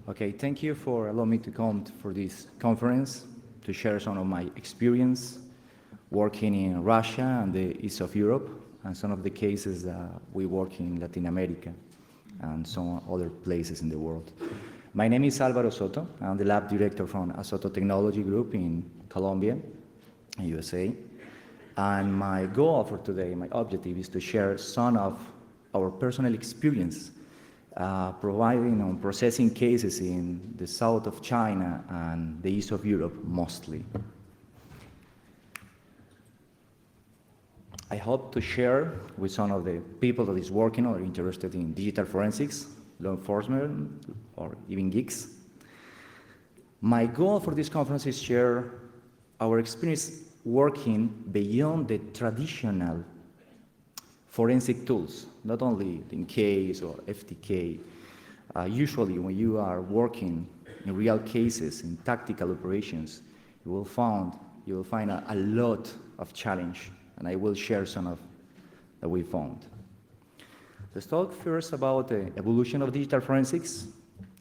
Okay, thank you for allowing me to come for this conference to share some of my experience working in Russia and the east of Europe, and some of the cases that we work in Latin America and some other places in the world. My name is Álvaro Soto. I'm the lab director from Soto Technology Group in Colombia, USA. And my goal for today, my objective, is to share some of our personal experience providing on processing cases in the south of China and the east of Europe mostly. I hope to share with some of the people that is working or interested in digital forensics, law enforcement, or even geeks. My goal for this conference is share our experience working beyond the traditional forensic tools, not only in case or FTK. Usually when you are working in real cases, in tactical operations, you will find a lot of challenge, and I will share some of that we found. Let's talk first about the evolution of digital forensics.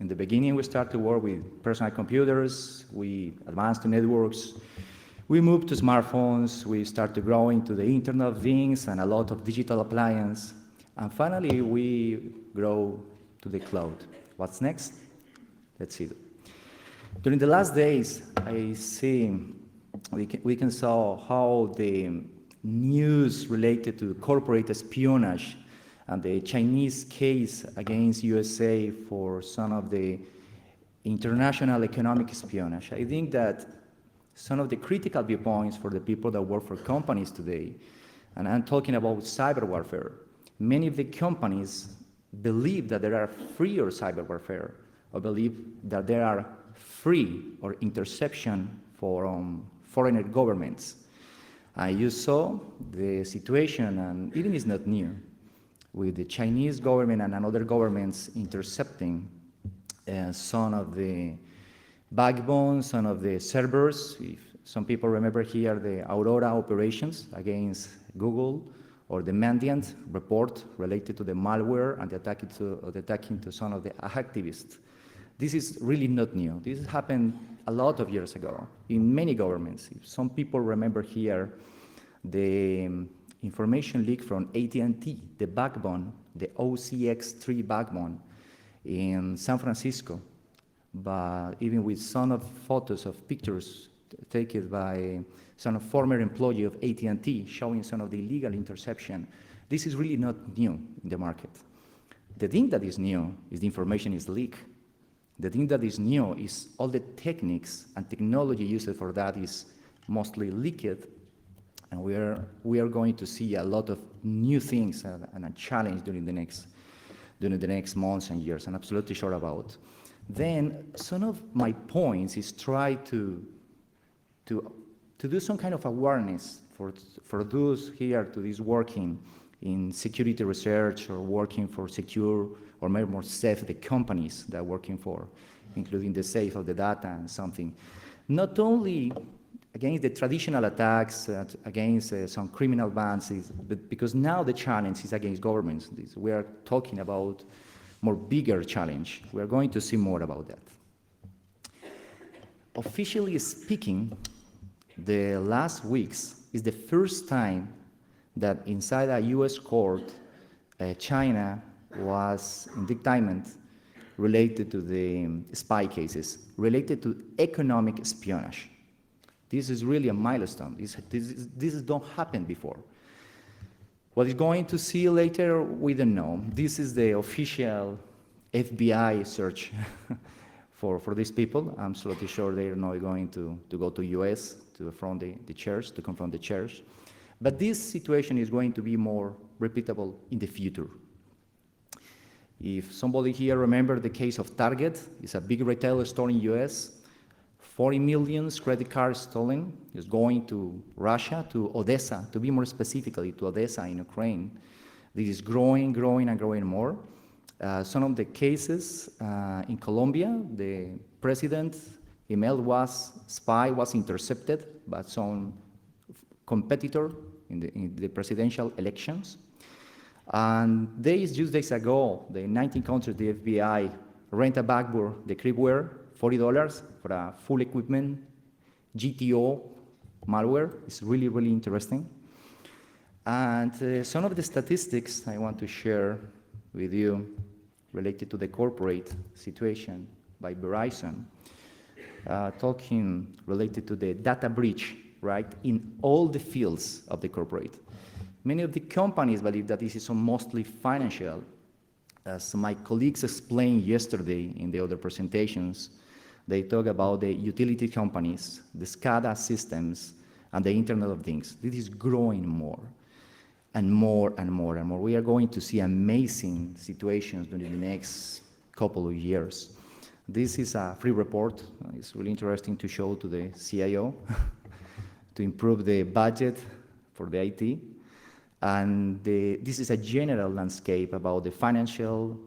In the beginning, we started to work with personal computers, we advanced to networks, we moved to smartphones, we started growing to the Internet of Things and a lot of digital appliances, and finally we grow to the cloud. What's next? Let's see. During the last days, we can saw how the news related to corporate espionage and the Chinese case against USA for some of the international economic espionage. I think that some of the critical viewpoints for the people that work for companies today, and I'm talking about cyber warfare, many of the companies believe that there are free or cyber warfare, or believe that there are free or interception for foreign governments. You saw the situation, and even is not new, with the Chinese government and other governments intercepting some of the backbones, some of the servers. If some people remember here the Aurora operations against Google, or the Mandiant report related to the malware and the attacking to some of the activists. This is really not new. This happened a lot of years ago in many governments. If some people remember here the information leak from AT&T, the backbone, the OCX3 backbone in San Francisco, but even with some of photos of pictures taken by some former employee of AT&T showing some of the illegal interception. This is really not new in the market. The thing that is new is the information is leaked. The thing that is new is all the techniques and technology used for that is mostly leaked, and we are going to see a lot of new things and a challenge during the next months and years. I'm absolutely sure about. Then some of my points is try to do some kind of awareness for those here to this working in security research or working for secure or maybe more safe the companies that are working for, including the safe of the data and something. Not only against the traditional attacks, against some criminal bands, but because now the challenge is against governments. We are talking about more bigger challenge. We are going to see more about that. Officially speaking, the last weeks is the first time that inside a US court, China was indictment related to the spy cases, related to economic espionage. This is really a milestone. This don't happen before. What is going to see later, we don't know. This is the official FBI search for these people. I'm absolutely sure they're not going to go to US to confront the church. But this situation is going to be more repeatable in the future. If somebody here remember the case of Target, it's a big retail store in US, 40 million credit cards stolen, is going to Russia, to Odessa, to be more specifically, to Odessa in Ukraine. This is growing and growing more. Some of the cases in Colombia, the president email spy was intercepted by some competitor in the presidential elections. And just days ago, the 19 countries, the FBI rent a backboard, the cryptware, $40 for a full equipment, GTO malware. It's really, really interesting. And some of the statistics I want to share with you related to the corporate situation by Verizon, talking related to the data breach, right, in all the fields of the corporate. Many of the companies believe that this is mostly financial. As my colleagues explained yesterday in the other presentations, they talk about the utility companies, the SCADA systems, and the Internet of Things. This is growing more and more and more and more. We are going to see amazing situations during the next couple of years. This is a free report. It's really interesting to show to the CIO to improve the budget for the IT. And this is a general landscape about the financial,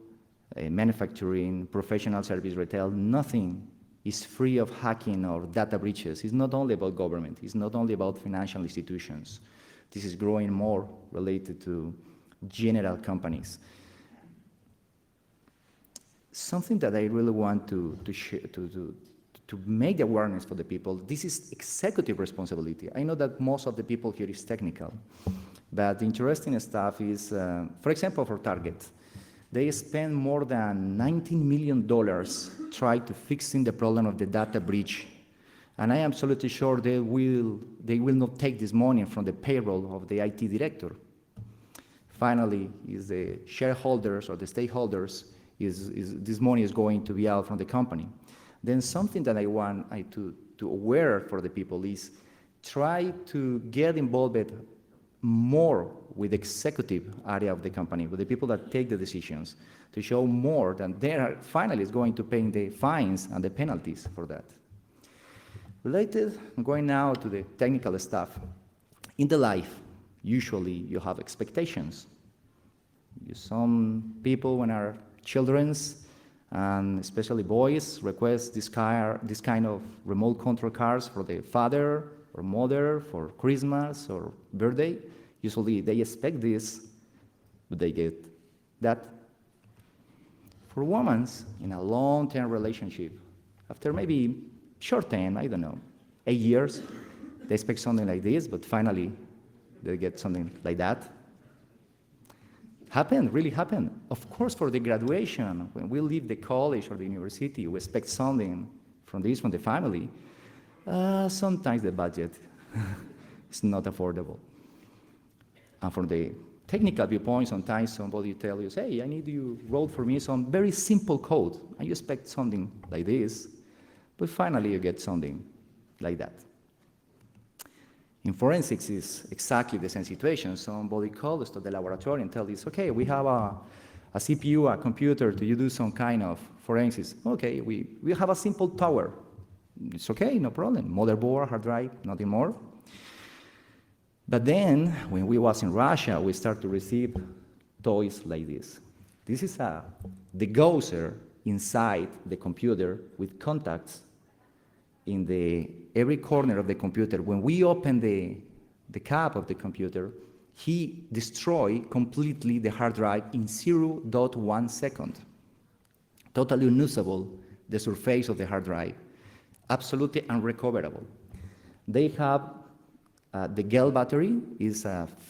manufacturing, professional service, retail. Nothing is free of hacking or data breaches. It's not only about government. It's not only about financial institutions. This is growing more related to general companies. Something that I really want to make the awareness for the people, this is executive responsibility. I know that most of the people here is technical, but the interesting stuff is, for example, for Target, they spend more than $19 million trying to fixing the problem of the data breach. And I am absolutely sure they will not take this money from the payroll of the IT director. Finally, is the shareholders or the stakeholders, this money is going to be out from the company. Then something that I want to aware for the people is try to get involved more with the executive area of the company, with the people that take the decisions, to show more that they are finally going to pay the fines and the penalties for that. Related, I'm going now to the technical stuff. In the life, usually you have expectations. Some people, when are children's, and especially boys, request this kind of remote control cars for the father or mother for Christmas or birthday. Usually they expect this, but they get that. For women, in a long-term relationship, after maybe short term, I don't know, 8 years, they expect something like this, but finally they get something like that. Really happened. Of course, for the graduation, when we leave the college or the university, we expect something from the family. Sometimes the budget is not affordable. And from the technical viewpoint, sometimes somebody tells you, hey, I need you to write for me some very simple code. And you expect something like this, but finally you get something like that. In forensics, is exactly the same situation. Somebody calls us to the laboratory and tells us, okay, we have a CPU, a computer, do you do some kind of forensics? Okay, we have a simple tower. It's okay, no problem. Motherboard, hard drive, nothing more. But then, when we was in Russia, we start to receive toys like this. This is the gausser inside the computer with contacts in every corner of the computer. When we open the cap of the computer, he destroys completely the hard drive in 0.1 second. Totally unusable, the surface of the hard drive. Absolutely unrecoverable. They have the gel battery is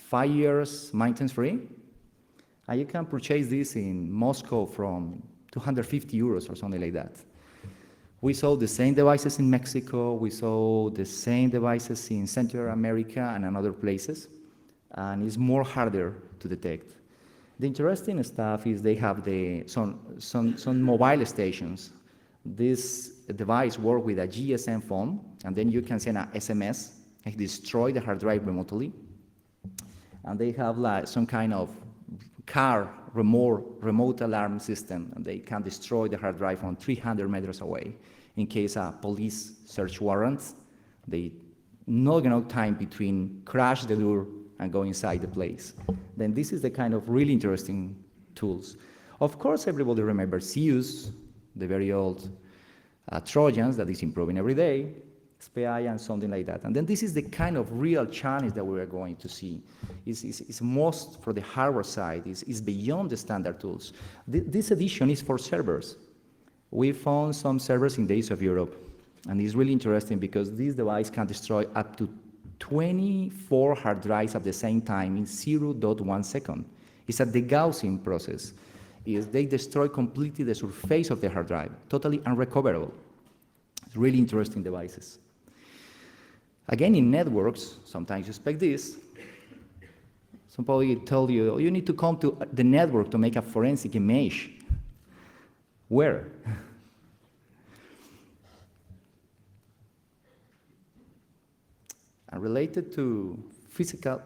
5 years maintenance-free, and you can purchase this in Moscow from 250 euros or something like that. We saw the same devices in Mexico, we saw the same devices in Central America and in other places, and it's more harder to detect. The interesting stuff is they have some mobile stations. This device works with a GSM phone, and then you can send an SMS and destroy the hard drive remotely. And they have like some kind of car remote alarm system, and they can destroy the hard drive from 300 meters away. In case a police search warrant, they not enough time between crash the door and go inside the place. Then this is the kind of really interesting tools. Of course, everybody remembers Zeus, the very old Trojans that is improving every day. SPI and something like that. And then this is the kind of real challenge that we are going to see. It's most for the hardware side, is beyond the standard tools. This edition is for servers. We found some servers in the east of Europe, and it's really interesting because this device can destroy up to 24 hard drives at the same time in 0.1 second. It's a degaussing process. They destroy completely the surface of the hard drive, totally unrecoverable. It's really interesting devices. Again, in networks, sometimes you expect this. Somebody tell you, oh, you need to come to the network to make a forensic image. Where? And related to physical,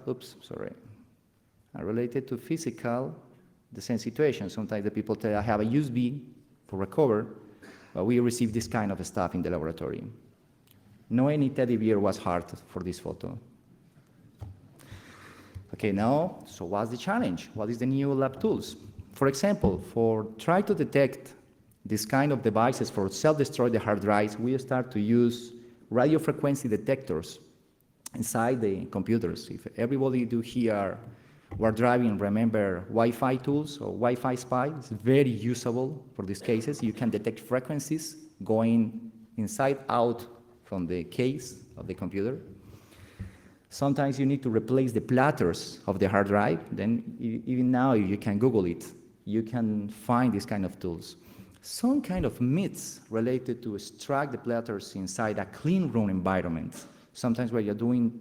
the same situation. Sometimes the people tell, I have a USB for recover, but we receive this kind of stuff in the laboratory. No any teddy bear was hard for this photo. Okay, now, so what's the challenge? What is the new lab tools? For example, for try to detect this kind of devices for self-destroy the hard drives, we start to use radio frequency detectors inside the computers. If everybody do here, we're driving, remember Wi-Fi tools or Wi-Fi spy, it's very usable for these cases. You can detect frequencies going inside out from the case of the computer. Sometimes you need to replace the platters of the hard drive. Then even now, you can Google it. You can find these kind of tools. Some kind of myths related to extract the platters inside a clean room environment. Sometimes when you're doing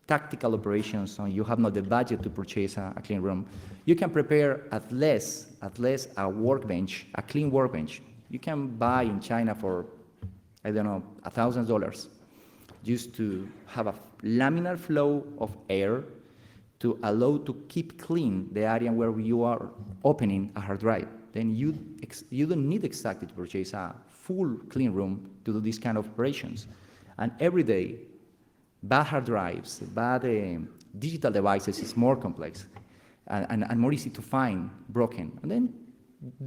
tactical operations and you have not the budget to purchase a clean room, you can prepare at least a workbench, a clean workbench. You can buy in China for, I don't know, $1,000, just to have a laminar flow of air to allow to keep clean the area where you are opening a hard drive. Then you don't need exactly to purchase a full clean room to do these kind of operations. And every day, bad hard drives, bad digital devices is more complex and more easy to find broken. And then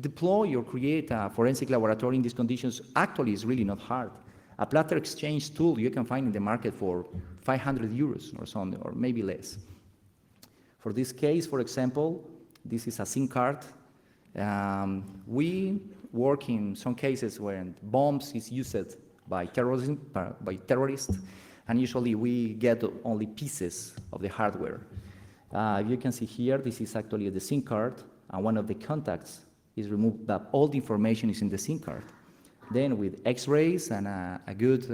deploy or create a forensic laboratory in these conditions actually is really not hard. A platter exchange tool you can find in the market for 500 euros or something, or maybe less. For this case, for example, this is a SIM card. We work in some cases when bombs is used by terrorists, and usually we get only pieces of the hardware. You can see here, this is actually the SIM card, and one of the contacts is removed, but all the information is in the SIM card. Then with X-rays and a good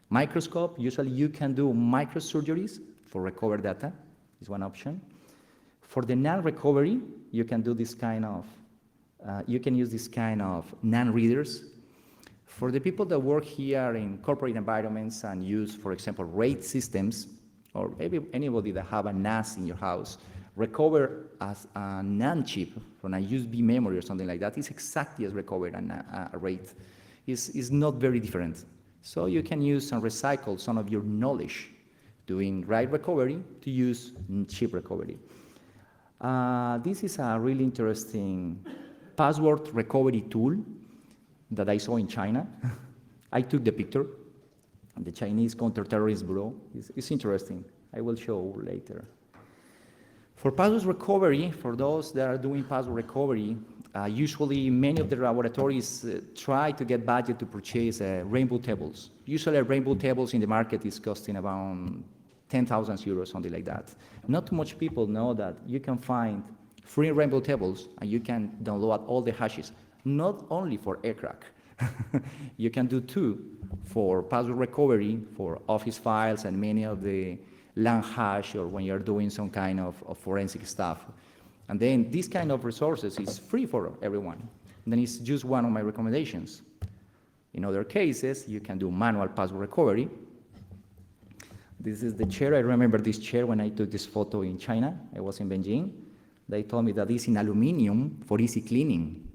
microscope, usually you can do microsurgeries for recover data, is one option. For the NAND recovery, you can do this kind of, you can use this kind of NAND readers. For the people that work here in corporate environments and use, for example, RAID systems, or maybe anybody that have a NAS in your house, recover as a NAND chip from a USB memory or something like that is exactly as recovered a RAID. It's not very different. So you can use and recycle some of your knowledge doing RAID recovery to use chip recovery. This is a really interesting password recovery tool that I saw in China. I took the picture. The Chinese Counterterrorist Bureau. It's interesting. I will show later. For password recovery, for those that are doing password recovery, usually many of the laboratories try to get budget to purchase rainbow tables. Usually rainbow tables in the market is costing around 10,000 euros, something like that. Not too much people know that you can find free rainbow tables and you can download all the hashes, not only for aircraft. You can do too for password recovery, for office files and many of the LAN hash or when you're doing some kind of forensic stuff. And then this kind of resources is free for everyone. And then it's just one of my recommendations. In other cases, you can do manual password recovery. This is the chair. I remember this chair when I took this photo in China. I was in Beijing. They told me that it's in aluminum for easy cleaning.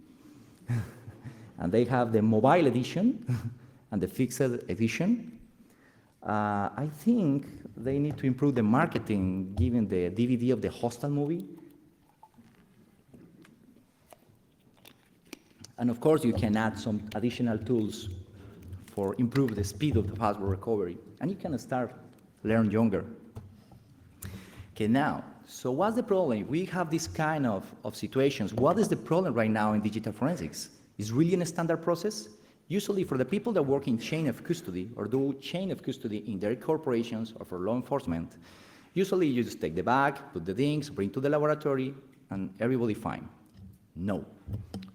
And they have the mobile edition and the fixed edition. I think they need to improve the marketing given the DVD of the Hostel movie. And of course, you can add some additional tools for improve the speed of the password recovery. And you can start learn younger. Okay, now, so what's the problem? We have this kind of situations. What is the problem right now in digital forensics? Is really a standard process? Usually for the people that work in chain of custody or do chain of custody in their corporations or for law enforcement, usually you just take the bag, put the things, bring to the laboratory, and everybody fine. No.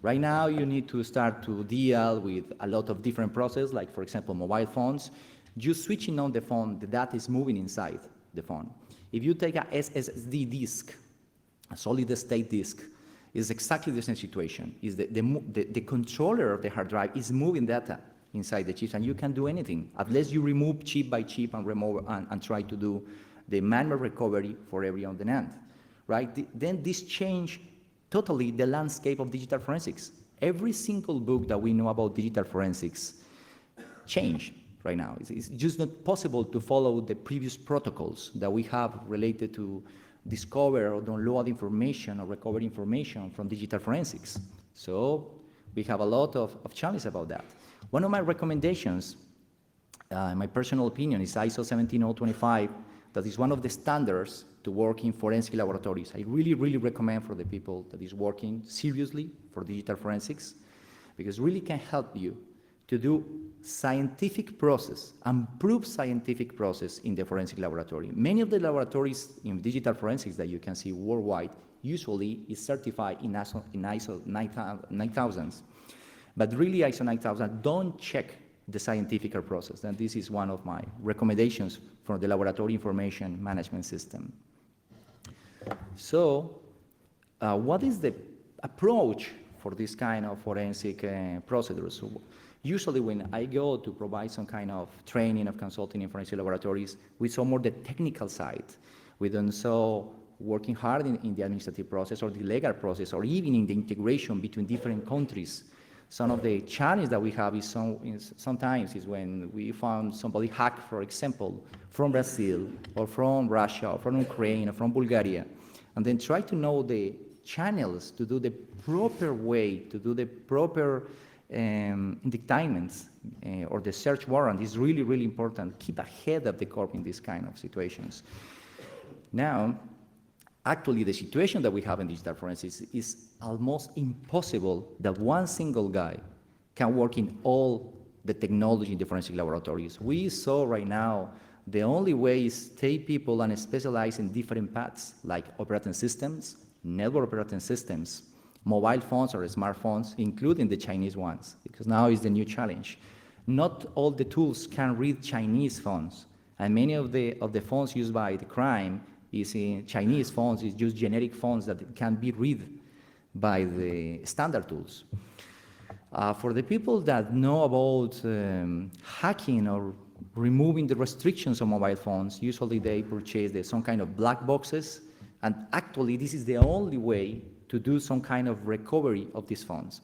Right now you need to start to deal with a lot of different processes, like for example mobile phones. Just switching on the phone, the data is moving inside the phone. If you take a SSD disk, a solid state disk, it's exactly the same situation. Is the controller of the hard drive is moving data inside the chips, and you can't do anything unless you remove chip by chip and remove and try to do the manual recovery for every on the NAND, right? Then this change totally the landscape of digital forensics. Every single book that we know about digital forensics changed right now. It's just not possible to follow the previous protocols that we have related to discover or download information or recover information from digital forensics. So we have a lot of challenges about that. One of my recommendations, my personal opinion, is ISO 17025. That is one of the standards to work in forensic laboratories. I really, really recommend for the people that is working seriously for digital forensics, because it really can help you to do scientific process and prove scientific process in the forensic laboratory. Many of the laboratories in digital forensics that you can see worldwide usually is certified in ISO 9000. But really ISO 9000 don't check the scientific process, and this is one of my recommendations for the laboratory information management system. So what is the approach for this kind of forensic procedures? So, usually when I go to provide some kind of training of consulting in forensic laboratories, we saw more the technical side. We don't saw working hard in the administrative process or the legal process or even in the integration between different countries. Some of the challenge that we have is sometimes is when we found somebody hacked, for example, from Brazil or from Russia or from Ukraine or from Bulgaria, and then try to know the channels to do the proper way, to do the proper indictments or the search warrant is really, really important. Keep ahead of the curve in these kind of situations. Now, actually, the situation that we have in digital forensics is almost impossible that one single guy can work in all the technology in the forensic laboratories. We saw right now the only way is take people and specialize in different paths, like operating systems, network operating systems, mobile phones or smartphones, including the Chinese ones, because now is the new challenge. Not all the tools can read Chinese phones, and many of the phones used by the crime is in Chinese phones, is just generic phones that can be read by the standard tools. For the people that know about hacking or removing the restrictions on mobile phones, usually they purchase some kind of black boxes, and actually this is the only way to do some kind of recovery of these phones.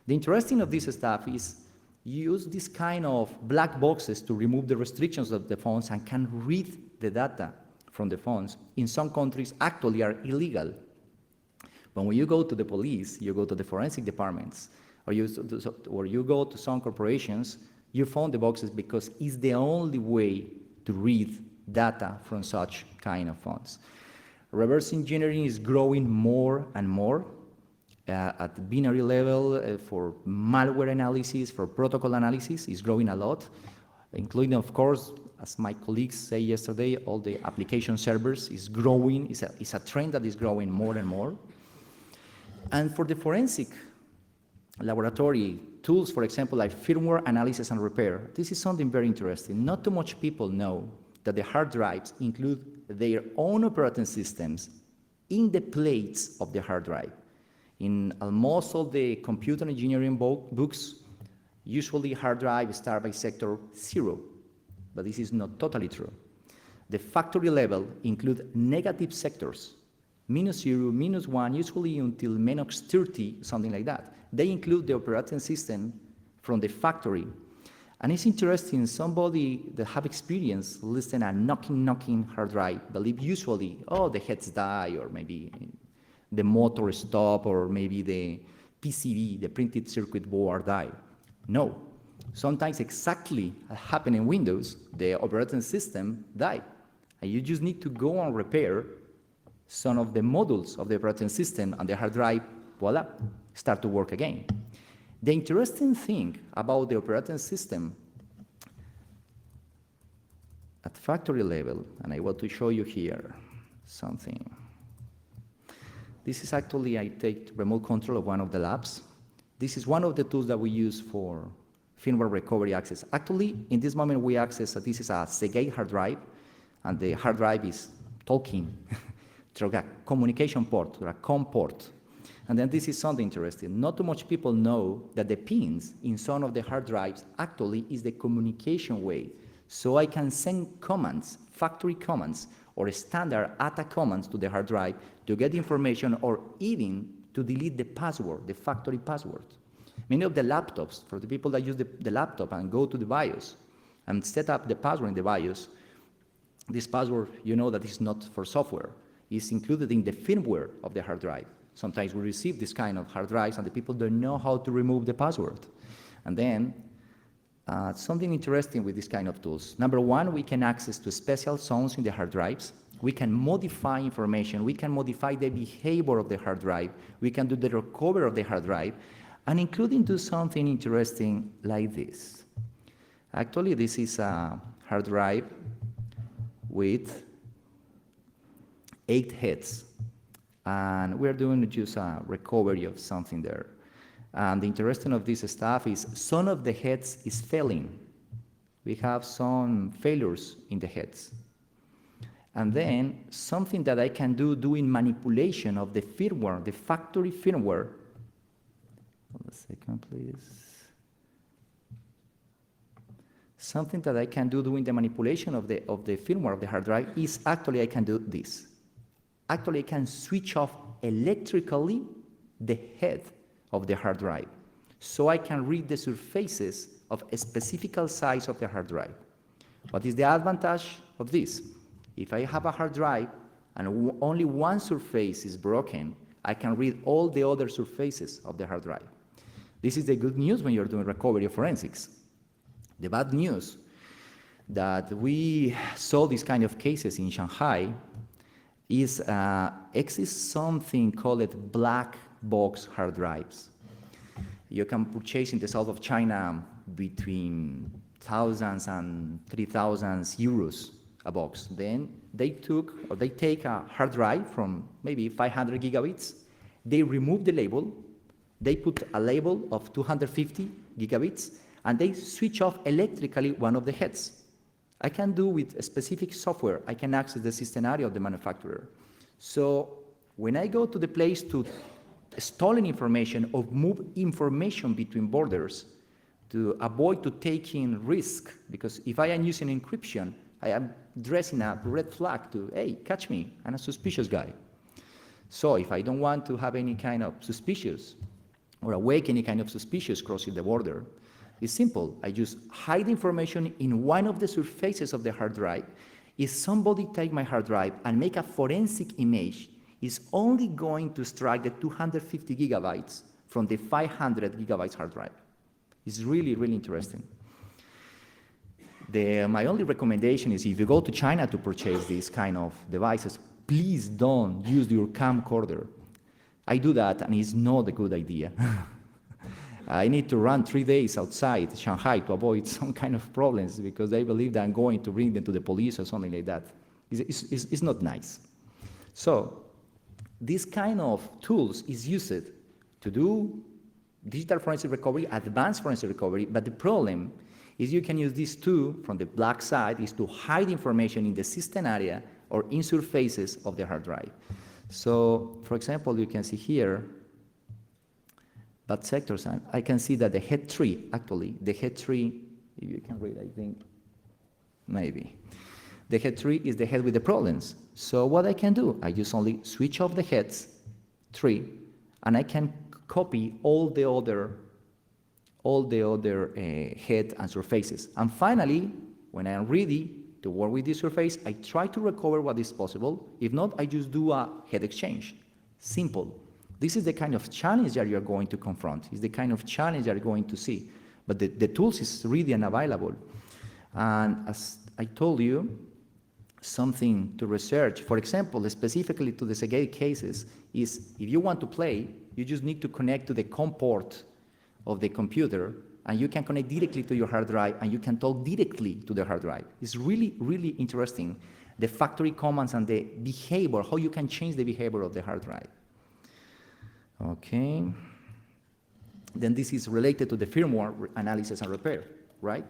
The interesting of this stuff is use this kind of black boxes to remove the restrictions of the phones and can read the data from the phones. In some countries actually are illegal. But when you go to the police, you go to the forensic departments, or you go to some corporations, you found the boxes because it's the only way to read data from such kind of phones. Reverse engineering is growing more and more at the binary level for malware analysis, for protocol analysis, is growing a lot, including, of course, as my colleagues say yesterday, all the application servers is growing. It's a trend that is growing more and more. And for the forensic laboratory tools, for example, like firmware analysis and repair, this is something very interesting. Not too much people know that the hard drives include their own operating systems in the plates of the hard drive. In almost all the computer engineering books, usually hard drives start by sector 0, but this is not totally true. The factory level include negative sectors, -0, -1, usually until -30, something like that. They include the operating system from the factory. And it's interesting, somebody that have experience listen a knocking hard drive, believe usually, oh, the heads die, or maybe the motor stop, or maybe the PCB, the printed circuit board die. No, Sometimes exactly happen in Windows, the operating system died. And you just need to go and repair some of the modules of the operating system and the hard drive, voila, start to work again. The interesting thing about the operating system at factory level, and I want to show you here something. This is actually, I take remote control of one of the labs. This is one of the tools that we use for firmware recovery access. Actually, in this moment, we access, this is a Seagate hard drive, and the hard drive is talking through a communication port, through a COM port. And then this is something interesting. Not too much people know that the pins in some of the hard drives actually is the communication way. So I can send commands, factory commands, or standard ATA commands to the hard drive to get information or even to delete the password, the factory password. Many of the laptops, for the people that use the laptop and go to the BIOS and set up the password in the BIOS, this password, you know that is not for software. It's included in the firmware of the hard drive. Sometimes we receive this kind of hard drives and the people don't know how to remove the password. And then something interesting with this kind of tools. Number one, we can access to special zones in the hard drives. We can modify information. We can modify the behavior of the hard drive. We can do the recovery of the hard drive, and including do something interesting like this. Actually, this is a hard drive with 8 heads, and we're doing just a recovery of something there. And the interesting of this stuff is some of the heads is failing. We have some failures in the heads. And then something that I can do doing manipulation of the firmware, the factory firmware. Hold a second, please. Something that I can do doing the manipulation of the firmware of the hard drive is actually I can do this. Actually, I can switch off electrically the head of the hard drive, so I can read the surfaces of a specific size of the hard drive. What is the advantage of this? If I have a hard drive and only one surface is broken, I can read all the other surfaces of the hard drive. This is the good news when you're doing recovery of forensics. The bad news that we saw these kind of cases in Shanghai is exists something called black box hard drives. You can purchase in the south of China between thousands and 3,000 euros a box. Then they take a hard drive from maybe 500 gigabits, they remove the label, they put a label of 250 gigabits, and they switch off electrically one of the heads. I can do with a specific software, I can access the system area of the manufacturer. So when I go to the place to stolen information or move information between borders to avoid to taking risk, because if I am using encryption, I am dressing a red flag to, hey, catch me, I'm a suspicious guy. So if I don't want to have any kind of suspicious or awake any kind of suspicious crossing the border, it's simple. I just hide information in one of the surfaces of the hard drive. If somebody take my hard drive and make a forensic image, it's only going to strike the 250 gigabytes from the 500 gigabytes hard drive. It's really, really interesting. My only recommendation is if you go to China to purchase these kind of devices, please don't use your camcorder. I do that, and it's not a good idea. I need to run 3 days outside Shanghai to avoid some kind of problems because they believe that I'm going to bring them to the police or something like that. It's not nice. So this kind of tools is used to do digital forensic recovery, advanced forensic recovery, but the problem is you can use these two from the black side is to hide information in the system area or in surfaces of the hard drive. So, for example, you can see here, bad sectors, and I can see that the head tree, actually, the head tree, if you can read, I think, maybe. The head tree is the head with the problems. So what I can do, I just only switch off the heads tree, and I can copy all the other head and surfaces. And finally, when I am ready to work with this surface, I try to recover what is possible. If not, I just do a head exchange. Simple. This is the kind of challenge that you're going to confront. It's the kind of challenge that you're going to see. But the tools is really unavailable. And as I told you, something to research, for example, specifically to the Seagate cases, is if you want to play, you just need to connect to the COM port of the computer, and you can connect directly to your hard drive, and you can talk directly to the hard drive. It's really, really interesting, the factory commands and the behavior, how you can change the behavior of the hard drive. Okay. Then this is related to the firmware analysis and repair, right?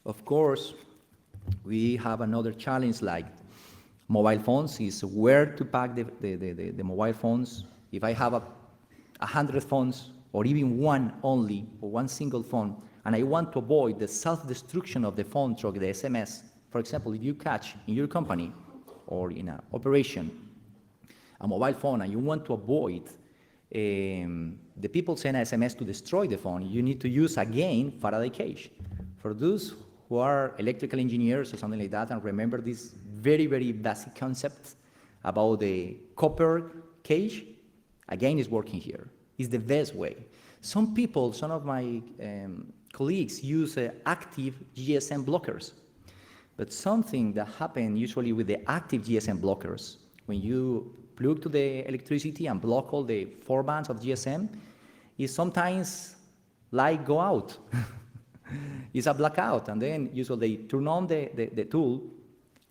Of course, we have another challenge like mobile phones, is where to pack the mobile phones. If I have 100 phones, or even one only, or one single phone, and I want to avoid the self-destruction of the phone through the SMS, for example, if you catch in your company or in an operation a mobile phone and you want to avoid the people send SMS to destroy the phone, you need to use again Faraday cage. For those who are electrical engineers or something like that and remember this very, very basic concept about the copper cage, again, is working here. It's the best way. Some people, some of my colleagues use active GSM blockers. But something that happens usually with the active GSM blockers, when you plug to the electricity and block all the 4 bands of GSM, is sometimes light go out. It's a blackout, and then usually they turn on the tool,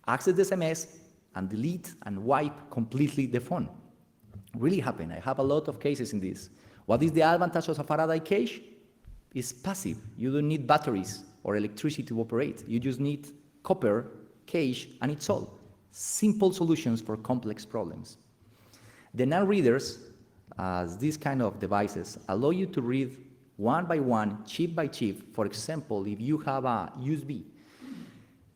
access the SMS, and delete and wipe completely the phone. Really happen. I have a lot of cases in this. What is the advantage of a Faraday cage? It's passive. You don't need batteries or electricity to operate. You just need copper, cage, and it's all. Simple solutions for complex problems. The NAND readers, as these kind of devices, allow you to read one by one, chip by chip. For example, if you have a USB.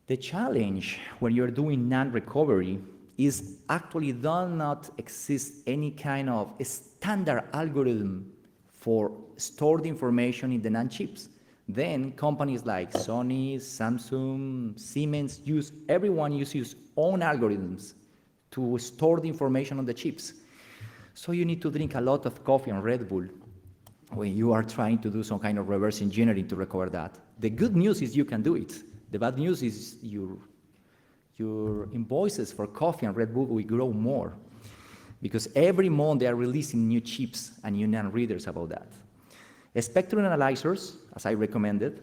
The challenge when you're doing NAND recovery is actually does not exist any kind of standard algorithm for stored information in the NAND chips. Then companies like Sony, Samsung, Siemens everyone uses own algorithms to store the information on the chips. So you need to drink a lot of coffee and Red Bull when you are trying to do some kind of reverse engineering to recover that. The good news is you can do it. The bad news is your invoices for coffee and Red Bull will grow more because every month they are releasing new chips and new NAND readers about that. Spectrum analyzers, as I recommended,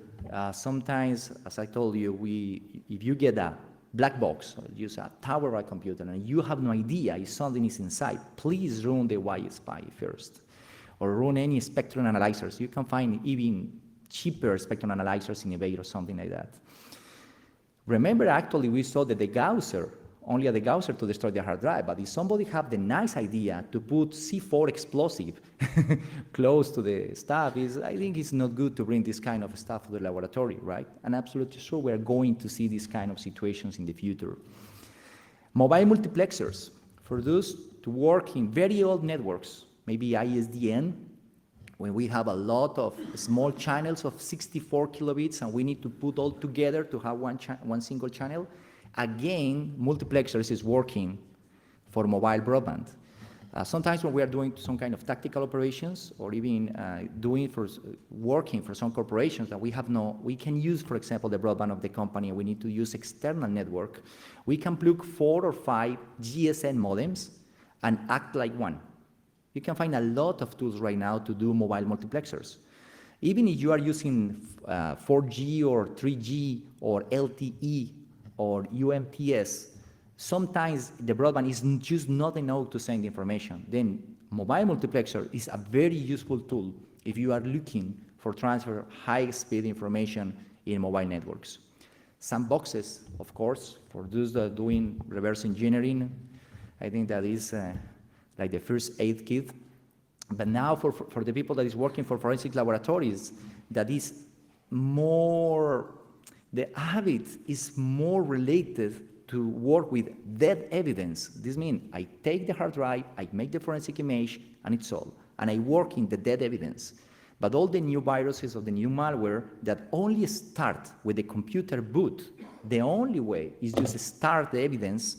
sometimes, as I told you, if you get a black box, or use a tower rack computer, and you have no idea if something is inside, please run the YSPI first, or run any spectrum analyzers. You can find even cheaper spectrum analyzers in eBay or something like that. Remember, actually, we saw that the Gausser, only the Gausser to destroy the hard drive, but if somebody have the nice idea to put C4 explosive close to the stuff, I think it's not good to bring this kind of stuff to the laboratory, right? And absolutely sure we're going to see these kind of situations in the future. Mobile multiplexers, for those to work in very old networks, maybe ISDN, when we have a lot of small channels of 64 kilobits and we need to put all together to have one single channel, again, multiplexers is working for mobile broadband. Sometimes when we are doing some kind of tactical operations or even working for some corporations that we can use, for example, the broadband of the company, and we need to use external network, we can plug 4 or 5 GSM modems and act like one. You can find a lot of tools right now to do mobile multiplexers. Even if you are using 4G or 3G or LTE or UMTS, sometimes the broadband is just not enough to send information. Then mobile multiplexer is a very useful tool if you are looking for transfer high-speed information in mobile networks. Sandboxes, of course, for those that are doing reverse engineering, I think that is like the first aid kit. But now for the people that is working for forensic laboratories, that is more, the habit is more related to work with dead evidence. This means I take the hard drive, I make the forensic image, and it's all. And I work in the dead evidence. But all the new viruses or the new malware that only start with the computer boot, the only way is just start the evidence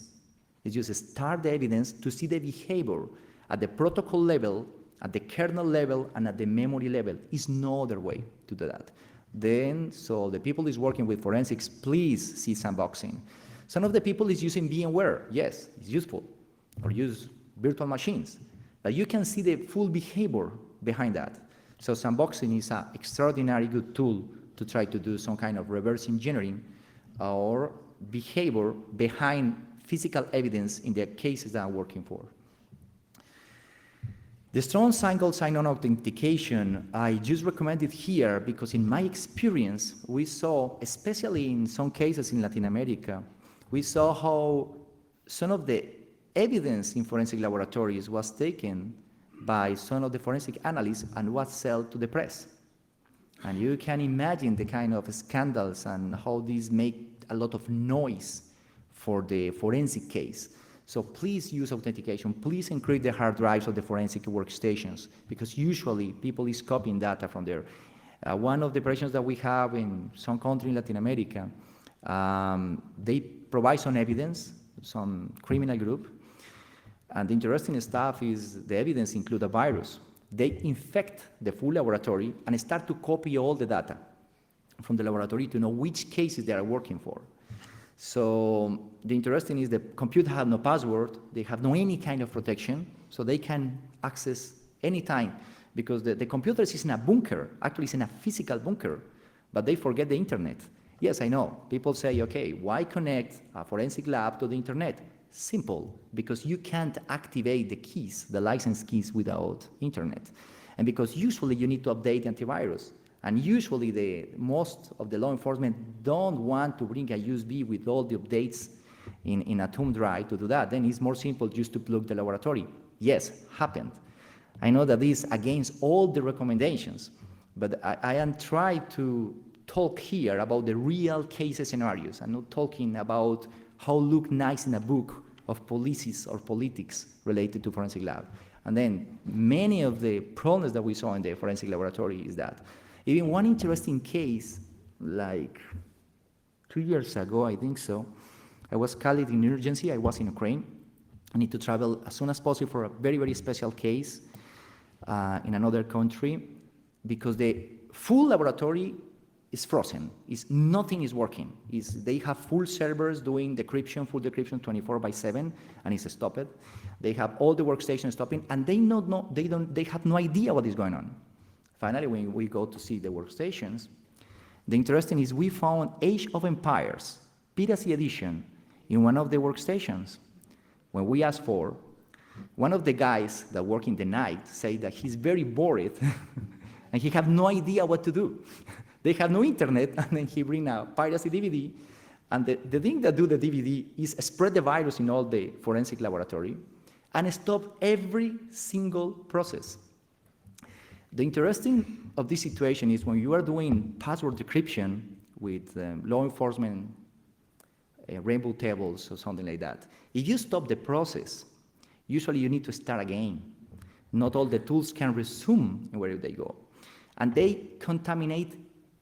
to see the behavior at the protocol level at the kernel level and at the memory level. Is no other way to do that. Then, so the people is working with forensics, please see sandboxing. Some of the people is using VMware. Yes, it's useful. Or use virtual machines. But you can see the full behavior behind that. So sandboxing is an extraordinary good tool to try to do some kind of reverse engineering or behavior behind physical evidence in the cases that I'm working for. The strong single sign-on authentication, I just recommend it here because in my experience, we saw, especially in some cases in Latin America, we saw how some of the evidence in forensic laboratories was taken by some of the forensic analysts and was sold to the press. And you can imagine the kind of scandals and how these make a lot of noise for the forensic case. So please use authentication. Please encrypt the hard drives of the forensic workstations because usually people is copying data from there. One of the operations that we have in some country in Latin America, they provide some evidence, some criminal group, and the interesting stuff is the evidence include a virus. They infect the full laboratory and start to copy all the data from the laboratory to know which cases they are working for. So the interesting is the computer has no password, they have no any kind of protection, so they can access anytime because the computer is in a bunker, actually it's in a physical bunker, but they forget the internet. Yes, I know. People say, okay, why connect a forensic lab to the internet? Simple, because you can't activate the keys, the license keys without internet. And because usually you need to update the antivirus. And usually most of the law enforcement don't want to bring a USB with all the updates in a thumb drive to do that. Then it's more simple just to plug the laboratory. Yes, happened. I know that this is against all the recommendations, but I am trying to talk here about the real case scenarios. I'm not talking about how look nice in a book of policies or politics related to forensic lab. And then many of the problems that we saw in the forensic laboratory is that. Even one interesting case, like 2 years ago, I think so, I was called in emergency, I was in Ukraine. I need to travel as soon as possible for a very, very special case in another country because the full laboratory is frozen. Nothing is working. They have full servers doing decryption, full decryption 24/7, and it's stopped. They have all the workstations stopping, and they have no idea what is going on. Finally, when we go to see the workstations, the interesting is we found Age of Empires, Piracy Edition, in one of the workstations. When we asked for, one of the guys that work in the night said that he's very bored and he have no idea what to do. They have no internet, and then he bring a piracy DVD, and the thing that do the DVD is spread the virus in all the forensic laboratory and stop every single process. The interesting of this situation is when you are doing password decryption with law enforcement rainbow tables or something like that, if you stop the process, usually you need to start again. Not all the tools can resume where they go. And they contaminate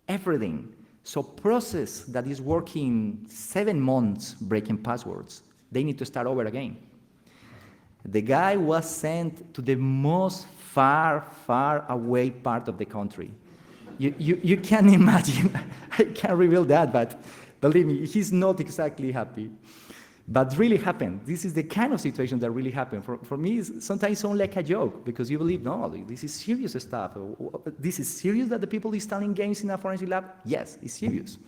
everything. So process that is working 7 months breaking passwords, they need to start over again. The guy was sent to the most far away part of the country. You can imagine, I can't reveal that, but believe me, he's not exactly happy. But really happened. This is the kind of situation that really happened. For me, it's sometimes sounds like a joke because you believe, no, this is serious stuff. This is serious that the people is telling games in a forensic lab? Yes, it's serious.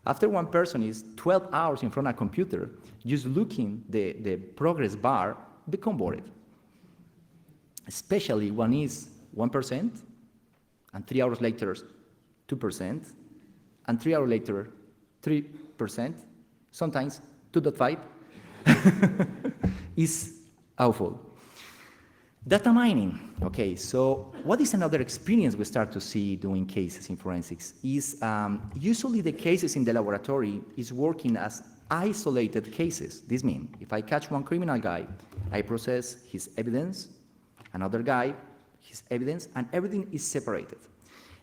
After one person is 12 hours in front of a computer, just looking the progress bar, become bored. Especially when it's 1%, and 3 hours later, 2%, and 3 hours later, 3%, sometimes 2.5%. Is awful. Data mining. Okay, so what is another experience we start to see doing cases in forensics is usually the cases in the laboratory is working as isolated cases. This means if I catch one criminal guy, I process his evidence, another guy, his evidence, and everything is separated.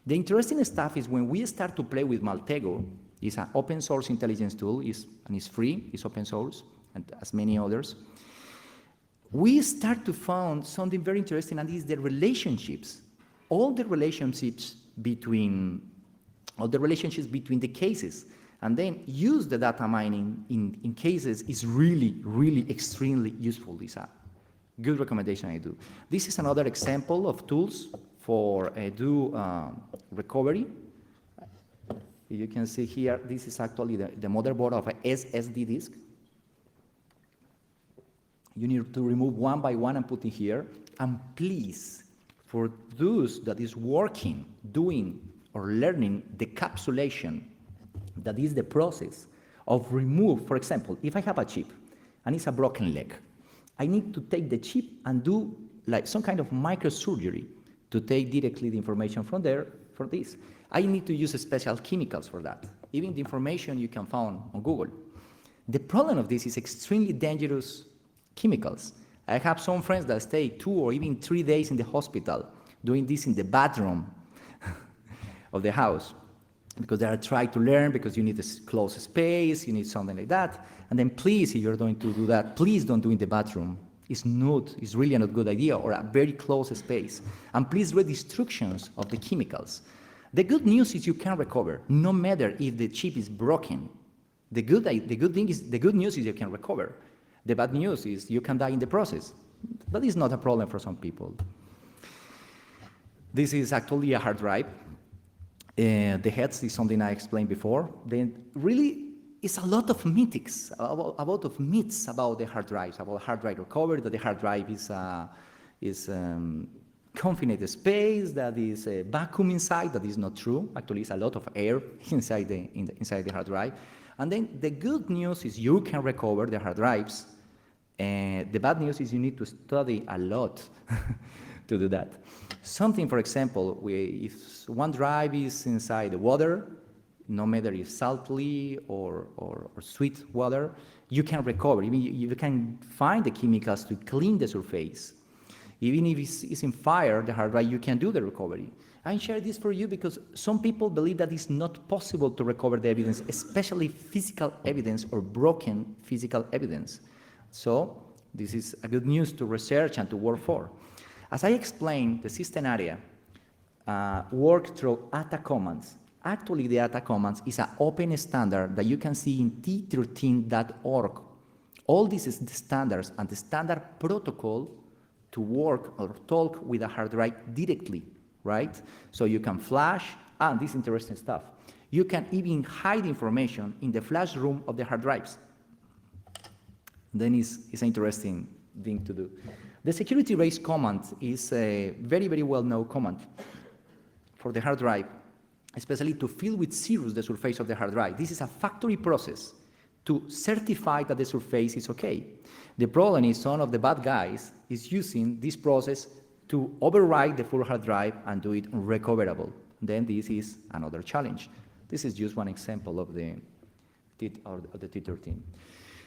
The interesting stuff is when we start to play with Maltego, it's an open source intelligence tool, and it's free, it's open source, and as many others. we start to find something very interesting, and is the relationships. All the relationships between the cases, and then use the data mining in cases is really, really extremely useful. This a good recommendation I do. This is another example of tools for recovery. You can see here, this is actually the motherboard of a SSD disk. You need to remove one by one and put in here. And please, for those that is working, doing, or learning decapsulation, that is the process of remove, for example, if I have a chip and it's a broken leg, I need to take the chip and do like some kind of microsurgery to take directly the information from there for this. I need to use special chemicals for that. Even the information you can find on Google. The problem of this is extremely dangerous chemicals. I have some friends that stay 2 or even 3 days in the hospital doing this in the bathroom of the house because they are trying to learn, because you need a close space, you need something like that. And then please, if you're going to do that, please don't do it in the bathroom. It's really not a good idea, or a very close space. And please read the instructions of the chemicals. The good news is you can recover, no matter if the chip is broken. The good news is you can recover. The bad news is you can die in the process. But it's not a problem for some people. This is actually a hard drive. The heads is something I explained before. Then really, it's a lot of myths about the hard drives, about hard drive recovery, that the hard drive is confined space, that is a vacuum inside. That is not true. Actually, it's a lot of air inside the hard drive. And then the good news is you can recover the hard drives. The bad news is you need to study a lot to do that. Something, for example, if one drive is inside the water, no matter if salty or sweet water, you can recover. Even you can find the chemicals to clean the surface. Even if it's in fire, the hard drive, you can do the recovery. I share this for you because some people believe that it's not possible to recover the evidence, especially physical evidence or broken physical evidence. So this is a good news to research and to work for. As I explained, the system area works through ATA commands. Actually, the ATA commands is an open standard that you can see in t13.org. All these is the standards and the standard protocol to work or talk with a hard drive directly, right? So you can flash, and this interesting stuff. You can even hide information in the flash room of the hard drives. Then it's an interesting thing to do. The security race command is a very, very well-known command for the hard drive, especially to fill with zeros the surface of the hard drive. This is a factory process to certify that the surface is okay. The problem is some of the bad guys is using this process to override the full hard drive and do it unrecoverable. Then this is another challenge. This is just one example of the T13.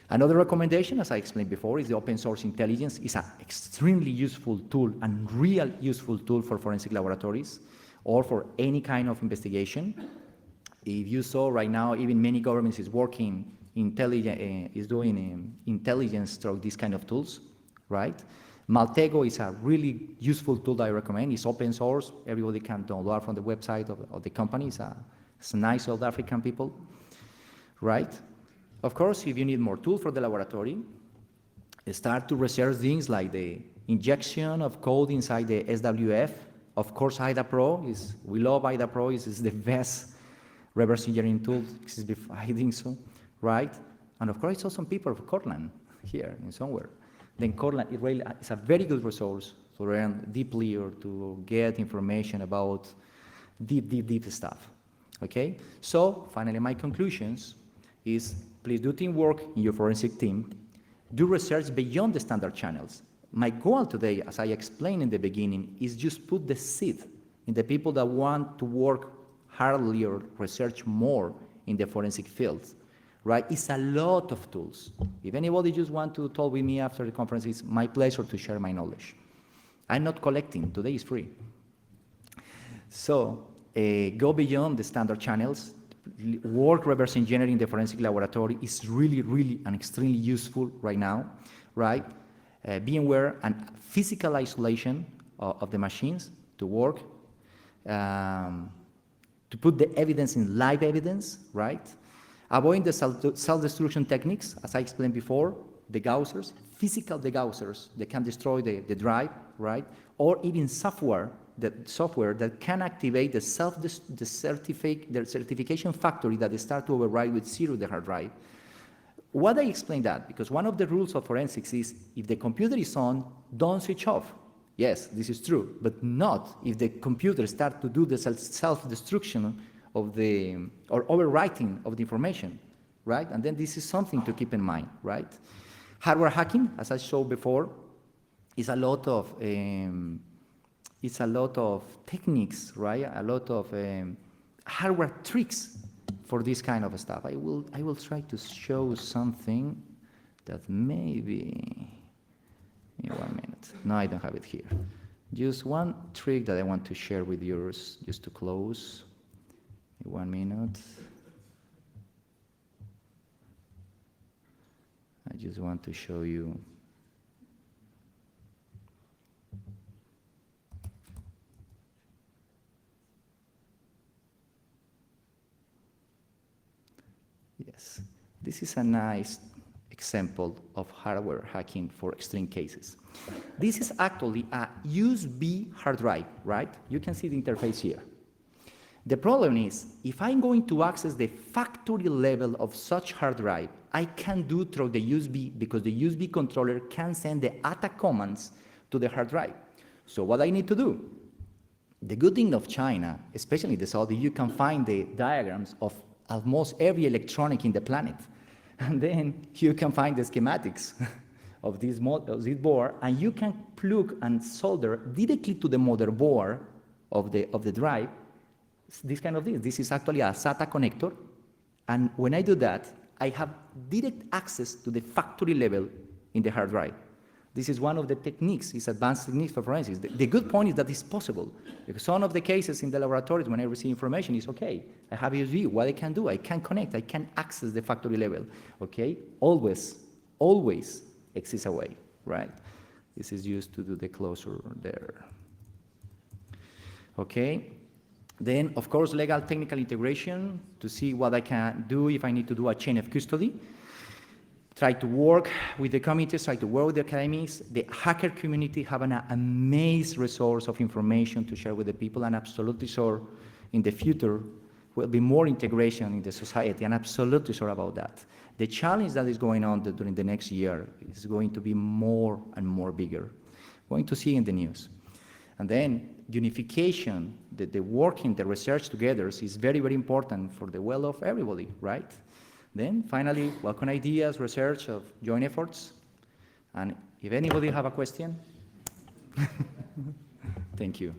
Another recommendation, as I explained before, is the open source intelligence. It's an extremely useful tool and real useful tool for forensic laboratories or for any kind of investigation. If you saw right now, even many governments is working doing intelligence through these kind of tools, right? Maltego is a really useful tool that I recommend. It's open source. Everybody can download from the website of the company. It's nice South African people, right? Of course, if you need more tools for the laboratory, start to research things like the injection of code inside the SWF. Of course, IDAPRO we love IDAPRO. It's the best reverse engineering tool. I think so, right? And of course, I saw some people of Cortland here in somewhere. Then Cortland is a very good resource to learn deeply or to get information about deep stuff. Okay? So finally, my conclusions is please do teamwork in your forensic team. Do research beyond the standard channels. My goal today, as I explained in the beginning, is just put the seed in the people that want to work hardly or research more in the forensic field, right? It's a lot of tools. If anybody just want to talk with me after the conference, it's my pleasure to share my knowledge. I'm not collecting, today is free. So go beyond the standard channels. Work reverse engineering in the forensic laboratory is really, really and extremely useful right now, right? VMware and physical isolation of the machines to work, to put the evidence in live evidence, right? Avoiding the self-destruction techniques, as I explained before, the gaussers, physical degaussers that can destroy the drive, right? Or even software that can activate the certification factory that start to override with zero the hard drive. Why I explain that? Because one of the rules of forensics is if the computer is on, don't switch off. Yes, this is true, but not if the computer starts to do the self-destruction of the, or overwriting of the information, right? And then this is something to keep in mind, right? Hardware hacking, as I showed before, is a lot of techniques, right? A lot of hardware tricks for this kind of stuff. I will try to show something that maybe, in 1 minute. No, I don't have it here. Just one trick that I want to share with you, just to close. In 1 minute. I just want to show you. Yes, this is a nice example of hardware hacking for extreme cases. This is actually a USB hard drive, right? You can see the interface here. The problem is, if I'm going to access the factory level of such hard drive, I can do through the USB because the USB controller can send the attack commands to the hard drive. So what I need to do? The good thing of China, especially the Saudi, you can find the diagrams of almost every electronic in the planet. And then you can find the schematics of this board, and you can plug and solder directly to the motherboard of the drive this kind of thing. This is actually a SATA connector, and when I do that, I have direct access to the factory level in the hard drive. This is one of the techniques, it's advanced techniques for forensics. The good point is that it's possible, because some of the cases in the laboratories when I receive information is, okay, I have USB, what I can do, I can connect, I can access the factory level, okay? Always exists a way, right? This is used to do the closure there. Okay, then of course legal technical integration to see what I can do if I need to do a chain of custody. Try to work with the communities, try to work with the academics. The hacker community have an amazing resource of information to share with the people, and absolutely sure in the future will be more integration in the society, and absolutely sure about that. The challenge that is going on during the next year is going to be more and more bigger. Going to see in the news. And then unification, the working, the research together is very, very important for the well of everybody, right? Then finally, welcome ideas, research of joint efforts. And if anybody have a question, thank you.